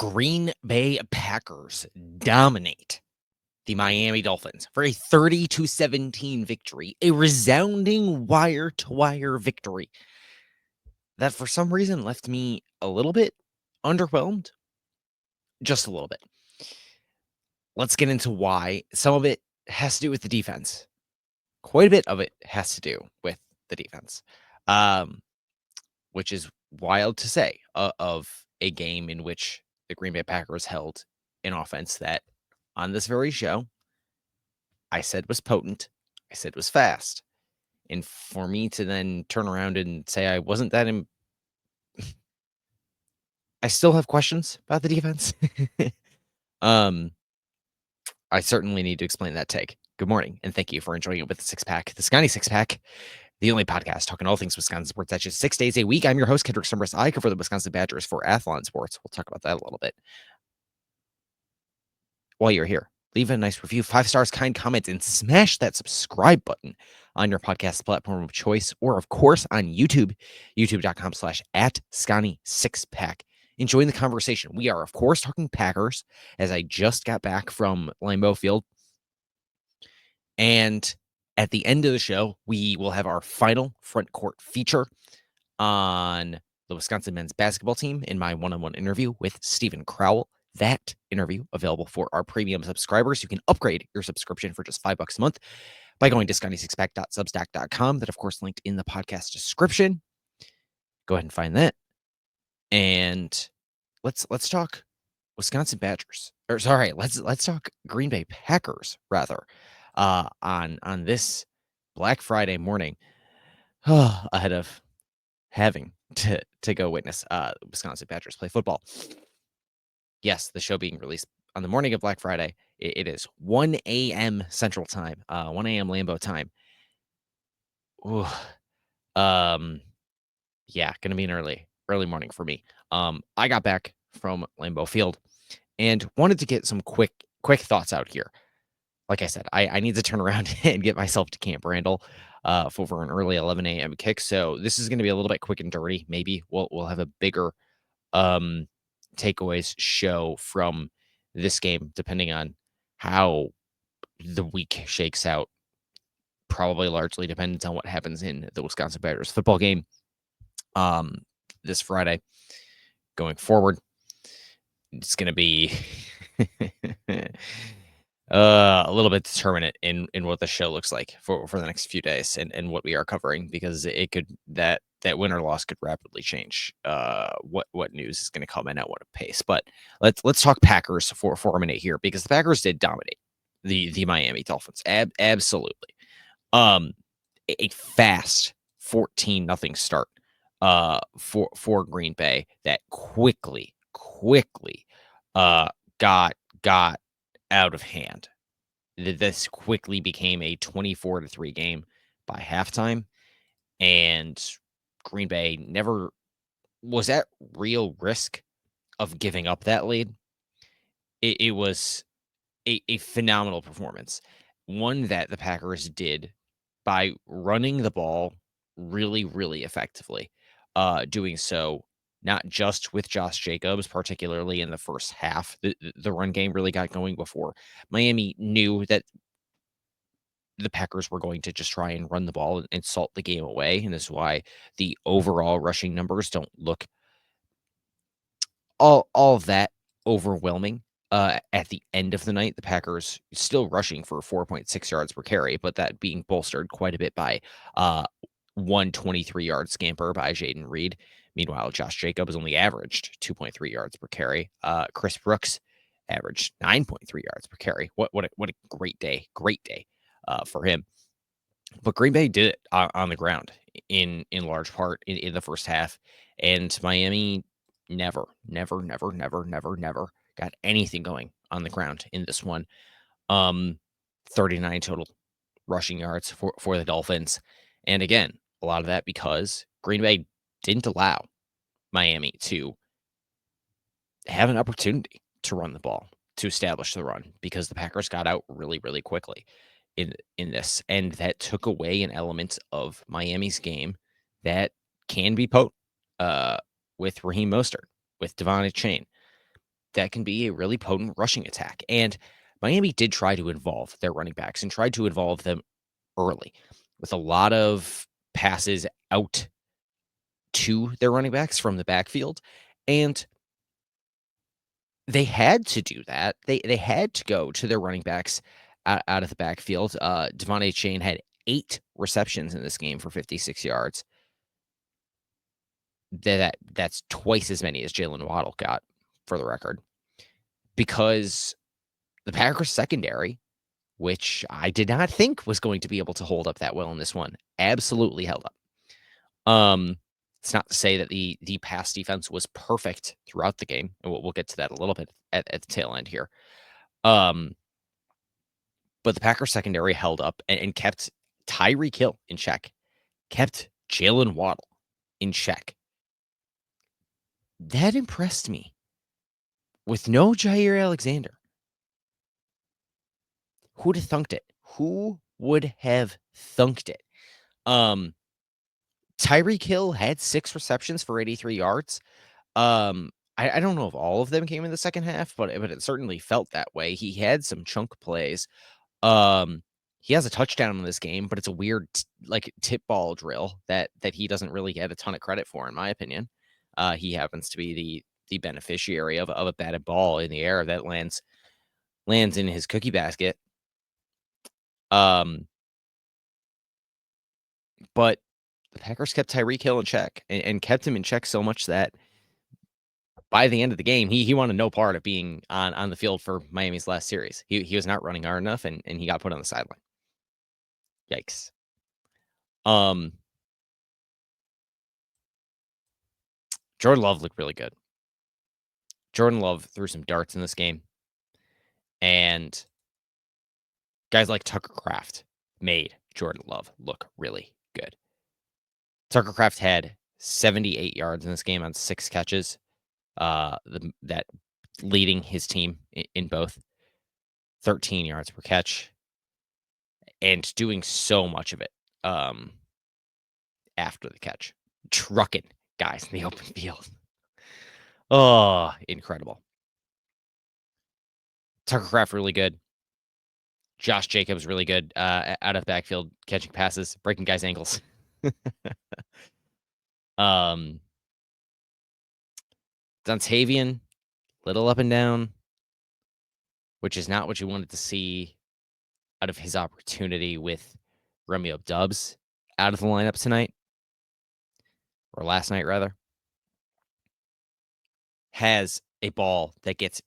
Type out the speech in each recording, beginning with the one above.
Green Bay Packers dominate the Miami Dolphins for a 30-17 victory, a resounding wire-to-wire victory that for some reason left me a little bit underwhelmed, just a little bit. Let's get into why. Some of it has to do with the defense. Quite a bit of it has to do with the defense, which is wild to say of a game in which the Green Bay Packers held an offense that on this very show I said was potent, I said was fast. And for me to then turn around and say I wasn't that I still have questions about the defense. um I certainly need to explain that take. Good morning, and thank you for enjoying it with the Six Pack, the Scotty Six Pack, the only podcast talking all things Wisconsin sports. That's just 6 days a week. I'm your host, Kedrick Summers. I cover the Wisconsin Badgers for Athlon Sports. We'll talk about that a little bit. While you're here, leave a nice review, 5 stars, kind comments, and smash that subscribe button on your podcast platform of choice, or of course on YouTube, youtube.com/@Scotty6Pack. Enjoying the conversation. We are, of course, talking Packers, as I just got back from Lambeau Field. And at the end of the show, we will have our final front court feature on the Wisconsin men's basketball team in my one-on-one interview with Stephen Crowell. That interview available for our premium subscribers. You can upgrade your subscription for just $5 a month by going to scotty6pack.substack.com. That, of course, linked in the podcast description. Go ahead and find that. And let's talk Wisconsin Badgers. Or sorry, let's talk Green Bay Packers rather. On this Black Friday morning, ahead of having to go witness Wisconsin Badgers play football. Yes, the show being released on the morning of Black Friday. It is 1 a.m. Central Time, 1 a.m. Lambeau time. Ooh, yeah, gonna be an early morning for me. I got back from Lambeau Field and wanted to get some quick thoughts out here. Like I said, I need to turn around and get myself to Camp Randall for an early 11 a.m. kick. So this is going to be a little bit quick and dirty. Maybe we'll have a bigger takeaways show from this game, depending on how the week shakes out. Probably largely depends on what happens in the Wisconsin Badgers football game this Friday. Going forward, it's going to be a little bit determinate in what the show looks like for the next few days and what we are covering, because it could that win or loss could rapidly change what news is going to come in at what pace. But let's talk Packers for a minute here, because the Packers did dominate the Miami Dolphins. Absolutely. A fast 14-0 start for Green Bay that quickly got out of hand. This quickly became a 24-3 game by halftime, and Green Bay never was at real risk of giving up that lead. It was a phenomenal performance, one that the Packers did by running the ball really effectively, doing so not just with Josh Jacobs, particularly in the first half. The run game really got going before Miami knew that the Packers were going to just try and run the ball and salt the game away. And this is why the overall rushing numbers don't look all that overwhelming. At the end of the night, the Packers still rushing for 4.6 yards per carry, but that being bolstered quite a bit by 123-yard scamper by Jaden Reed. Meanwhile, Josh Jacobs only averaged 2.3 yards per carry. Chris Brooks averaged 9.3 yards per carry. What a great day for him. But Green Bay did it on the ground in large part in the first half, and Miami never got anything going on the ground in this one. 39 total rushing yards for the Dolphins. And again, a lot of that because Green Bay didn't allow Miami to have an opportunity to run the ball, to establish the run, because the Packers got out really quickly in this. And that took away an element of Miami's game that can be potent with Raheem Mostert, with Devon Chain. that can be a really potent rushing attack. And Miami did try to involve their running backs and tried to involve them early with a lot of passes out to their running backs from the backfield. And they had to do that. They had to go to their running backs out of the backfield. Devon Chain had 8 receptions in this game for 56 yards. That's twice as many as Jalen Waddle got, for the record, because the Packers secondary, which I did not think was going to be able to hold up that well in this one, absolutely held up. It's not to say that the pass defense was perfect throughout the game, and we'll get to that a little bit at the tail end here. But the Packers secondary held up and kept Tyreek Hill in check, kept Jalen Waddle in check. That impressed me. With no Jair Alexander, who'd have thunked it? Who would have thunked it? Tyreek Hill had 6 receptions for 83 yards. I don't know if all of them came in the second half, but it certainly felt that way. He had some chunk plays. He has a touchdown in this game, but it's a weird tip ball drill that he doesn't really get a ton of credit for, in my opinion. He happens to be the beneficiary of a batted ball in the air that lands in his cookie basket. But the Packers kept Tyreek Hill in check and kept him in check so much that by the end of the game, he wanted no part of being on the field for Miami's last series. He was not running hard enough, and he got put on the sideline. Yikes. Jordan Love looked really good. Jordan Love threw some darts in this game, and guys like Tucker Kraft made Jordan Love look really good. Tucker Kraft had 78 yards in this game on 6 catches, that leading his team in both. 13 yards per catch, and doing so much of it after the catch, trucking guys in the open field. Oh, incredible. Tucker Kraft really good. Josh Jacobs really good out of the backfield, catching passes, breaking guys' ankles. Dontavian, little up and down, which is not what you wanted to see out of his opportunity with Romeo Doubs out of the lineup tonight, or last night, rather. Has a ball that gets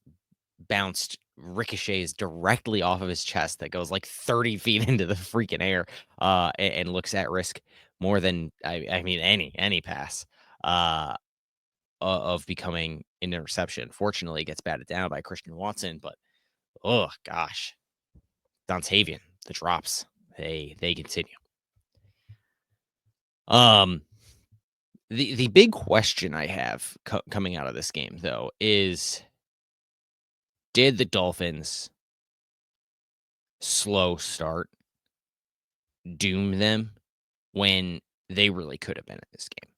bounced, ricochets directly off of his chest that goes like 30 feet into the freaking air, and looks at risk more than I mean any pass of becoming an interception. Fortunately, it gets batted down by Christian Watson, but oh gosh, Dontavian, the drops they continue. The big question I have coming out of this game, though, is did the Dolphins slow start doom them when they really could have been in this game?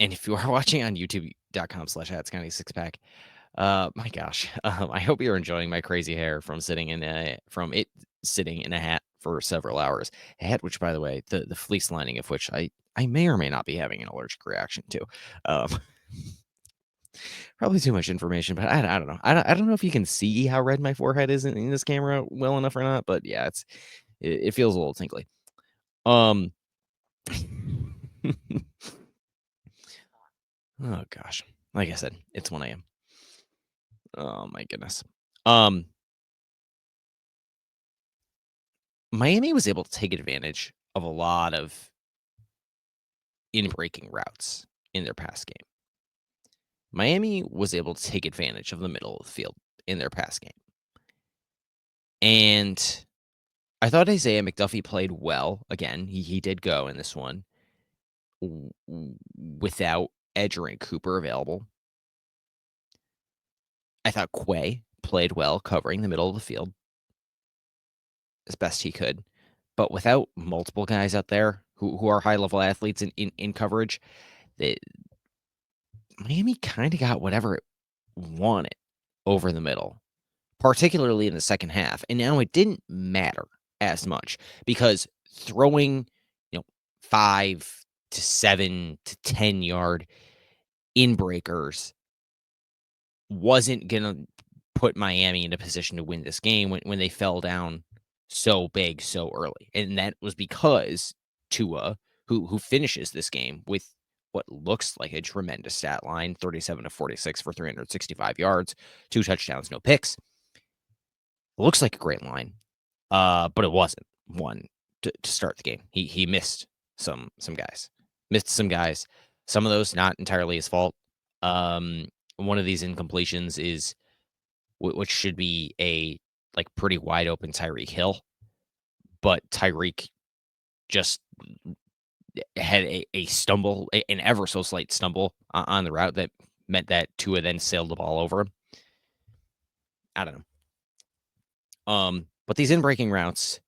And if you are watching on youtube.com/@Scotty6pack, my gosh, I hope you're enjoying my crazy hair from sitting in a hat for several hours. A hat, which, by the way, the fleece lining of which I may or may not be having an allergic reaction to. Probably too much information, but I don't know. I don't know if you can see how red my forehead is in this camera well enough or not, but yeah, it feels a little tingly. Oh gosh. Like I said, it's 1 a.m. Oh my goodness. Miami was able to take advantage of a lot of in-breaking routes in their pass game. Miami was able to take advantage of the middle of the field in their pass game. And I thought Isaiah McDuffie played well. Again, he did go in this one without Edgerrin Cooper available. I thought Quay played well covering the middle of the field as best he could. But without multiple guys out there who are high-level athletes in coverage, Miami kind of got whatever it wanted over the middle, particularly in the second half. And now it didn't matter as much because throwing, 5 to 7 to 10 yard in breakers wasn't going to put Miami in a position to win this game when they fell down so big so early. And that was because Tua, who finishes this game with what looks like a tremendous stat line, 37 to 46 for 365 yards, 2 touchdowns, no picks. It looks like a great line, but it wasn't one to start the game. He missed some guys. Missed some guys. Some of those not entirely his fault. One of these incompletions is which should be a pretty wide open Tyreek Hill, but Tyreek just had a stumble, an ever so slight stumble on the route that meant that Tua then sailed the ball over him. I don't know. But these in-breaking routes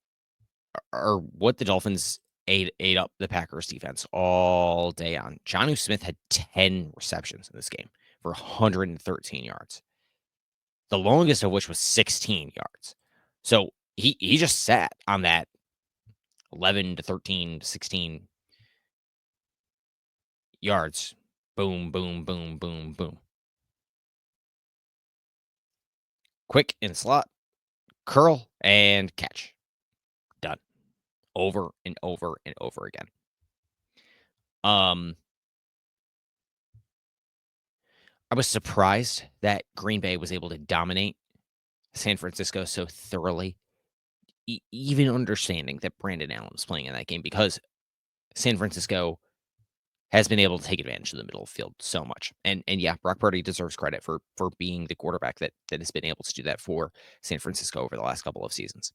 are what the Dolphins ate up the Packers defense all day on. Jonnu Smith had 10 receptions in this game for 113 yards. The longest of which was 16 yards. So he just sat on that 11 to 13 to 16 yards. Boom, boom, boom, boom, boom. Quick in the slot, curl, and catch. Done. Over and over and over again. I was surprised that Green Bay was able to dominate San Francisco so thoroughly, even understanding that Brandon Allen was playing in that game because San Francisco has been able to take advantage of the middle of the field so much. And yeah, Brock Purdy deserves credit for being the quarterback that has been able to do that for San Francisco over the last couple of seasons.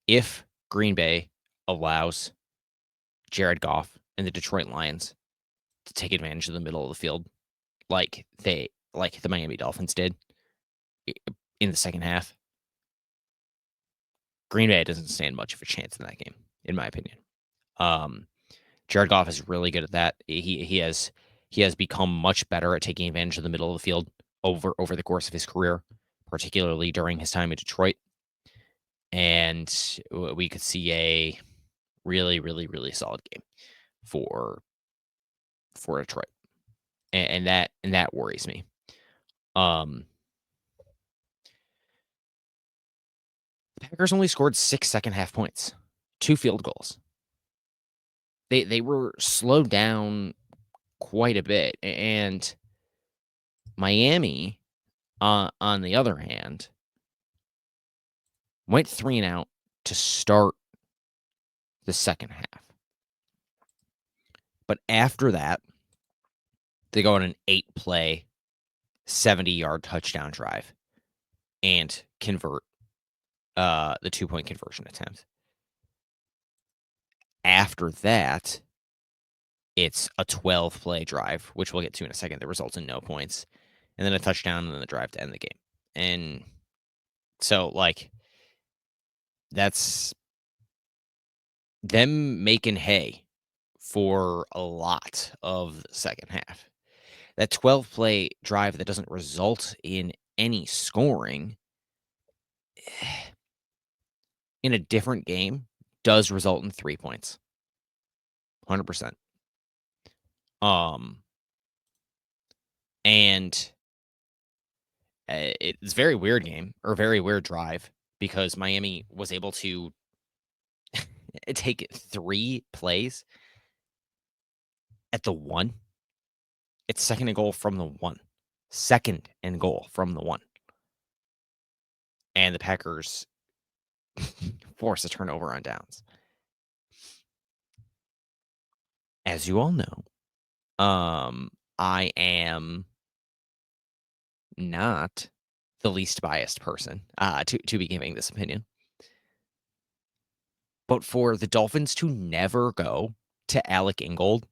If Green Bay allows Jared Goff and the Detroit Lions to take advantage of the middle of the field like the Miami Dolphins did in the second half, Green Bay doesn't stand much of a chance in that game, in my opinion. Jared Goff is really good at that. He has become much better at taking advantage of the middle of the field over the course of his career, particularly during his time in Detroit. And we could see a really, really, really solid game for Detroit, and that worries me. The Packers only scored 6 second half points, 2 field goals. They were slowed down quite a bit, and Miami, on the other hand, went 3 and out to start the second half. But after that, they go on an 8-play, 70-yard touchdown drive and convert the 2-point conversion attempt. After that, it's a 12-play drive, which we'll get to in a second, that results in no points, and then a touchdown and then the drive to end the game. And so, that's them making hay for a lot of the second half. That 12-play drive that doesn't result in any scoring in a different game does result in 3 points. 100%. And it's a very weird game, or a very weird drive, because Miami was able to take 3 plays at the 1. It's second and goal from the 1. Second and goal from the 1. And the Packers force a turnover on downs. As you all know, I am not the least biased person to be giving this opinion. But for the Dolphins to never go to Alec Ingold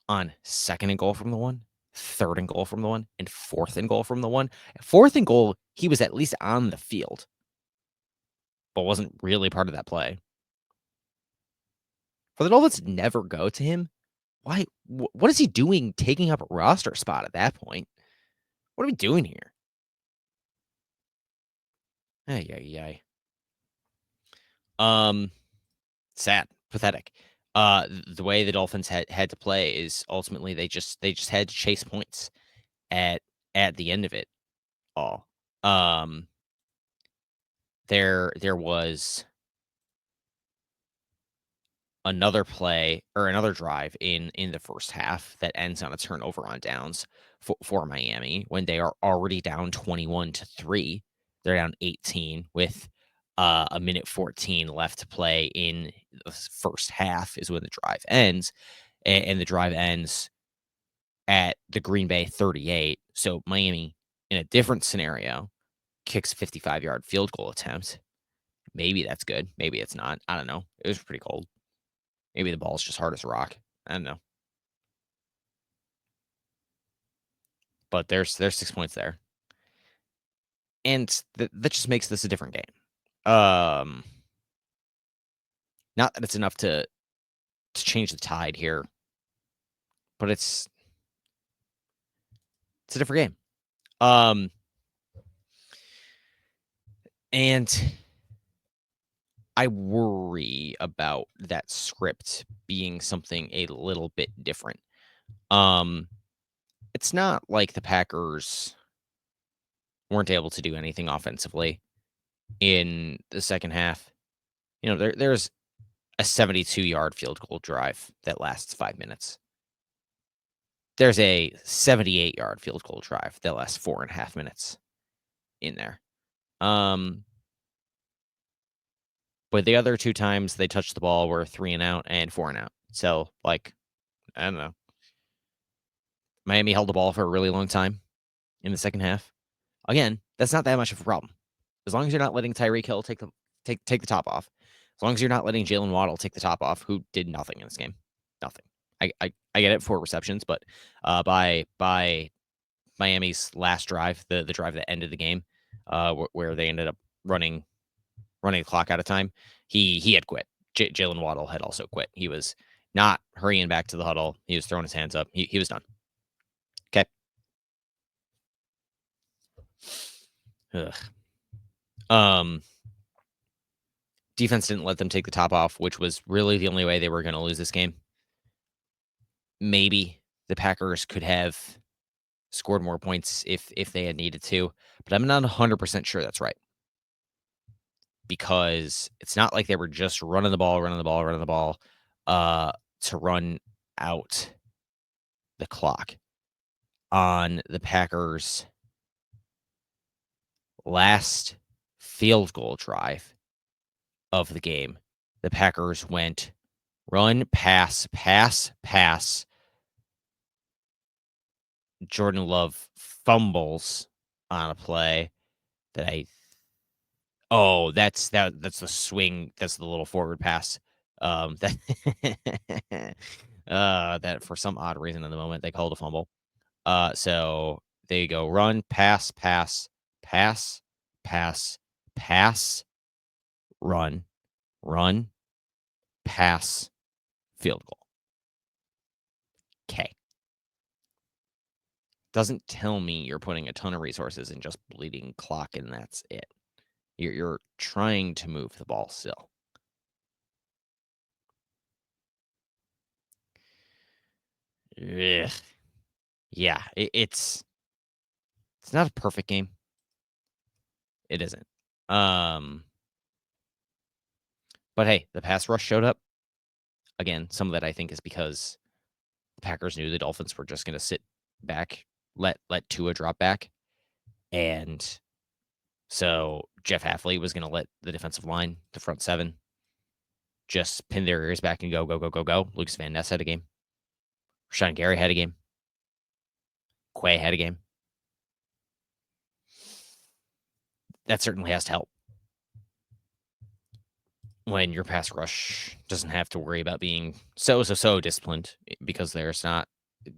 on second and goal from the 1, third and goal from the 1, and fourth and goal from the 1. Fourth and goal, he was at least on the field, but wasn't really part of that play. For the Dolphins to never go to him, why? What is he doing taking up a roster spot at that point? What are we doing here? Ay, ay, ay. Sad, pathetic. The way the Dolphins had to play is ultimately they just had to chase points at the end of it all. There was another play or another drive in the first half that ends on a turnover on downs for Miami when they are already down 21-3. They're down 18 with a minute 14 left to play in the first half is when the drive ends. And the drive ends at the Green Bay 38. So Miami, in a different scenario, kicks a 55-yard field goal attempt. Maybe that's good. Maybe it's not. I don't know. It was pretty cold. Maybe the ball's just hard as a rock. I don't know. But there's 6 points there. And that just makes this a different game. Not that it's enough to change the tide here, but it's a different game. And I worry about that script being something a little bit different. It's not like the Packers weren't able to do anything offensively in the second half. You know, there's a 72-yard field goal drive that lasts 5 minutes. There's a 78-yard field goal drive that lasts 4.5 minutes in there. But the other 2 times they touched the ball were 3 and out and 4 and out. So, like, I don't know. Miami held the ball for a really long time in the second half. Again, that's not that much of a problem. As long as you're not letting Tyreek Hill take the top off. As long as you're not letting Jalen Waddle take the top off, who did nothing in this game. Nothing. I get it, 4 receptions, but by Miami's last drive, the drive that ended the game, where they ended up running the clock out of time, he had quit. Jalen Waddle had also quit. He was not hurrying back to the huddle. He was throwing his hands up. He was done. Okay. Ugh. Defense didn't let them take the top off, which was really the only way they were going to lose this game. Maybe the Packers could have scored more points if they had needed to, but I'm not 100% sure that's right. Because it's not like they were just running the ball to run out the clock. On the Packers' last field goal drive of the game, the Packers went run, pass, pass, pass. Jordan Love fumbles on a play that that's the swing. That's the little forward pass. That that for some odd reason in the moment they called a fumble. So they go run, pass, pass, pass, pass, pass, run, run, pass, field goal. Okay. Doesn't tell me you're putting a ton of resources in just bleeding clock and that's it. You're trying to move the ball still. Ugh. Yeah, it's not a perfect game. It isn't. But hey, the pass rush showed up. Again, some of that I think is because the Packers knew the Dolphins were just going to sit back, let Tua drop back, and so Jeff Hafley was going to let the defensive line, the front 7, just pin their ears back and go, go, go, go, go. Lucas Van Ness had a game. Rashawn Gary had a game. Quay had a game. That certainly has to help when your pass rush doesn't have to worry about being so disciplined because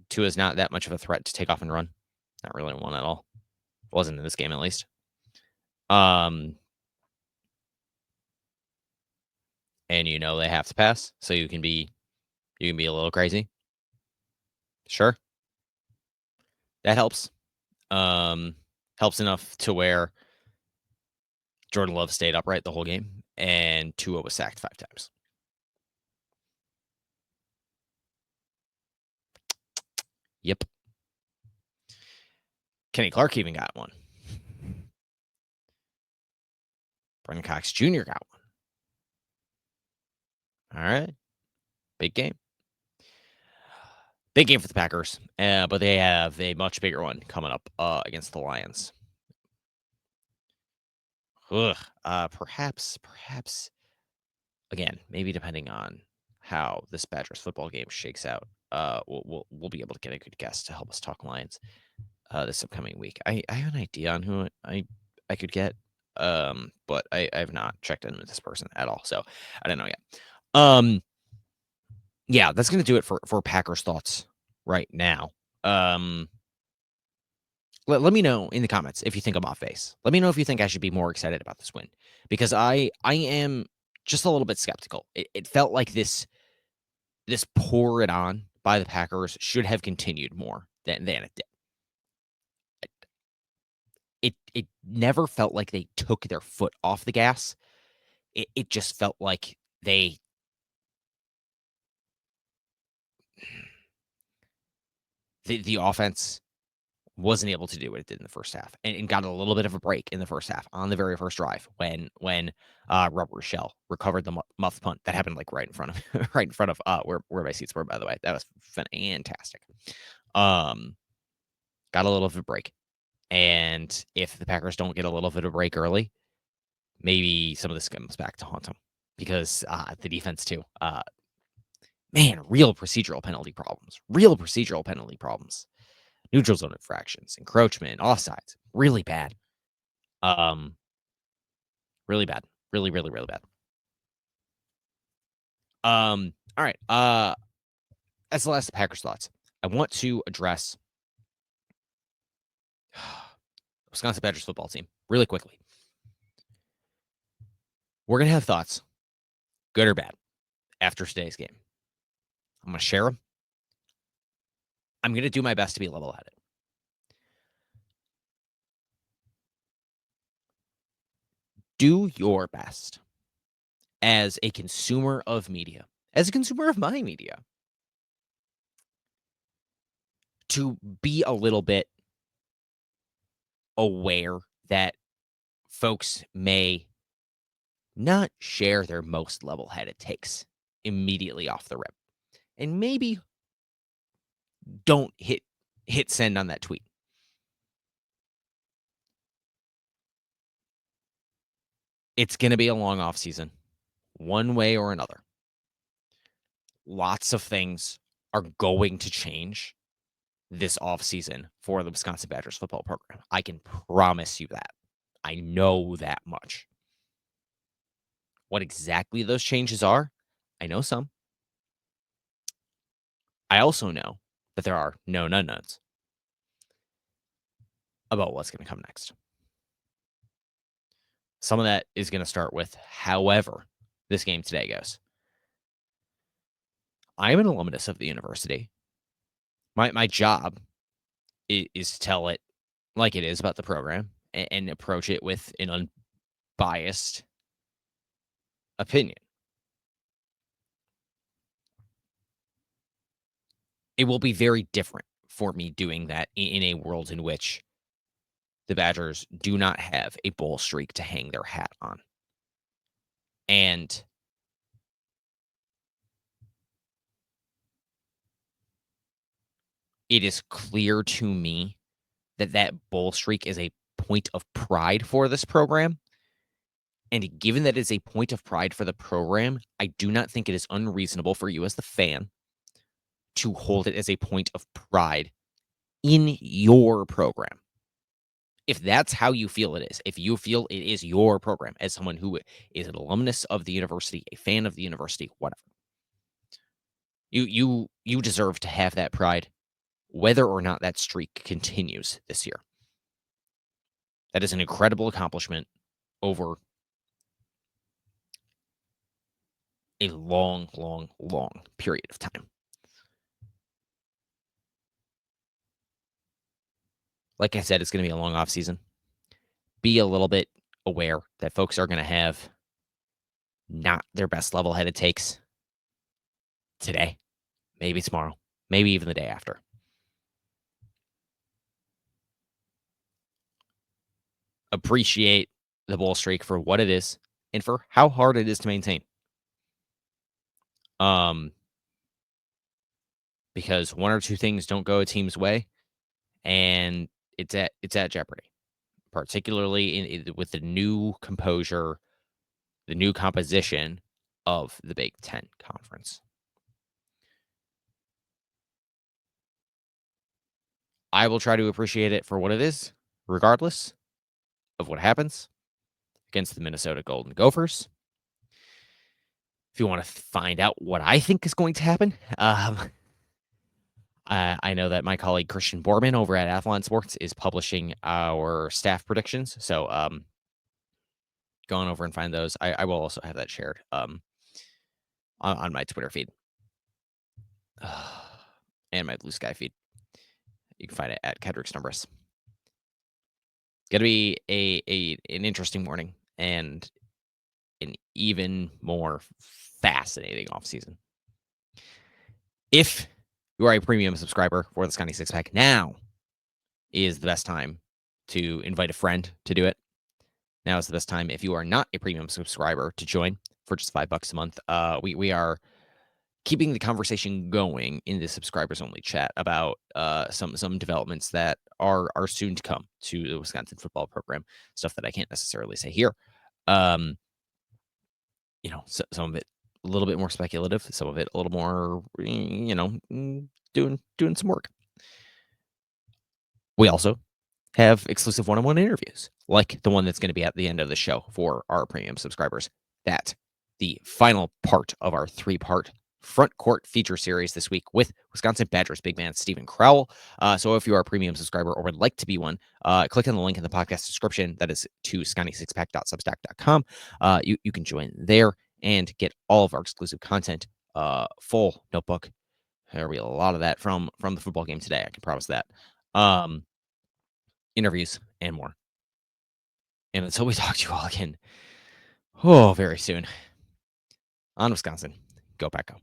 Tua's not that much of a threat to take off and run. Not really one at all. Wasn't in this game at least. and they have to pass, so you can be a little crazy. Sure, that helps. Um, Helps enough to where Jordan Love stayed upright the whole game, and Tua was sacked 5 times. Yep. Kenny Clark even got one. Brendan Cox Jr. got one. All right. Big game. Big game for the Packers, but they have a much bigger one coming up against the Lions. Ugh. Perhaps, again, maybe depending on how this Badgers football game shakes out, we'll be able to get a good guest to help us talk Lions this upcoming week. I have an idea on who I could get, but I have not checked in with this person at all, so I don't know yet. Yeah, that's gonna do it for Packers thoughts right now. Let me know in the comments if you think I'm off base. Let me know if you think I should be more excited about this win, because I am just a little bit skeptical. It felt like this pour it on by the Packers should have continued more than it did. It never felt like they took their foot off the gas. It just felt like the offense wasn't able to do what it did in the first half, and got a little bit of a break in the first half on the very first drive when Rubber Shell recovered the muff punt that happened like right in front of where my seats were, by the way. That was fantastic. Got a little bit of a break, and if the Packers don't get a little bit of a break early, maybe some of this comes back to haunt them, because the defense too. Man, real procedural penalty problems. Neutral zone infractions, encroachment, offsides, really bad. Really bad. Really, really, really bad. All right. That's the last of Packers thoughts. I want to address Wisconsin Badgers football team really quickly. We're gonna have thoughts, good or bad, after today's game. I'm gonna share them. I'm gonna do my best to be level-headed. Do your best as a consumer of media, as a consumer of my media, to be a little bit aware that folks may not share their most level-headed takes immediately off the rip, and maybe don't hit send on that tweet. It's going to be a long off season, one way or another. Lots of things are going to change this off season for the Wisconsin Badgers football program. I can promise you that. I know that much. What exactly those changes are, I know some. I also know that there are known unknowns about what's going to come next. Some of that is going to start with however this game today goes. I'm an alumnus of the university. My job is to tell it like it is about the program, and approach it with an unbiased opinion. It will be very different for me doing that in a world in which the Badgers do not have a bowl streak to hang their hat on. And it is clear to me that that bowl streak is a point of pride for this program. And given that it's a point of pride for the program, I do not think it is unreasonable for you as the fan to hold it as a point of pride in your program. If that's how you feel it is, if you feel it is your program as someone who is an alumnus of the university, a fan of the university, whatever, you deserve to have that pride, whether or not that streak continues this year. That is an incredible accomplishment over a long, long, long period of time. Like I said, it's going to be a long off season. Be a little bit aware that folks are going to have not their best level headed takes today, maybe tomorrow, maybe even the day after. Appreciate the bull streak for what it is and for how hard it is to maintain. Um, because one or two things don't go a team's way, and it's at jeopardy, particularly with the new composure, the new composition of the Big Ten Conference. I will try to appreciate it for what it is, regardless of what happens against the Minnesota Golden Gophers. If you want to find out what I think is going to happen, I know that my colleague Christian Borman over at Athlon Sports is publishing our staff predictions. So go on over and find those. I will also have that shared on my Twitter feed and my Bluesky feed. You can find it at Kedrick's Numbers. Going to be an interesting morning and an even more fascinating offseason. If you are a premium subscriber for the Scotty Six Pack, now is the best time to invite a friend to do it. Now is the best time if you are not a premium subscriber to join for just $5 a month. We are keeping the conversation going in the subscribers only chat about some developments that are soon to come to the Wisconsin football program. Stuff that I can't necessarily say here. Some of it a little bit more speculative, some of it a little more, doing some work. We also have exclusive one-on-one interviews, like the one that's going to be at the end of the show for our premium subscribers. That the final part of our 3-part front court feature series this week with Wisconsin Badgers big man Steven Crowell. So if you are a premium subscriber or would like to be one, click on the link in the podcast description. That is to scotty6pack.substack.com. You can join there and get all of our exclusive content, full notebook. There'll be a lot of that from the football game today. I can promise that. Interviews and more. And until we talk to you all again, very soon on Wisconsin, go Pack Go.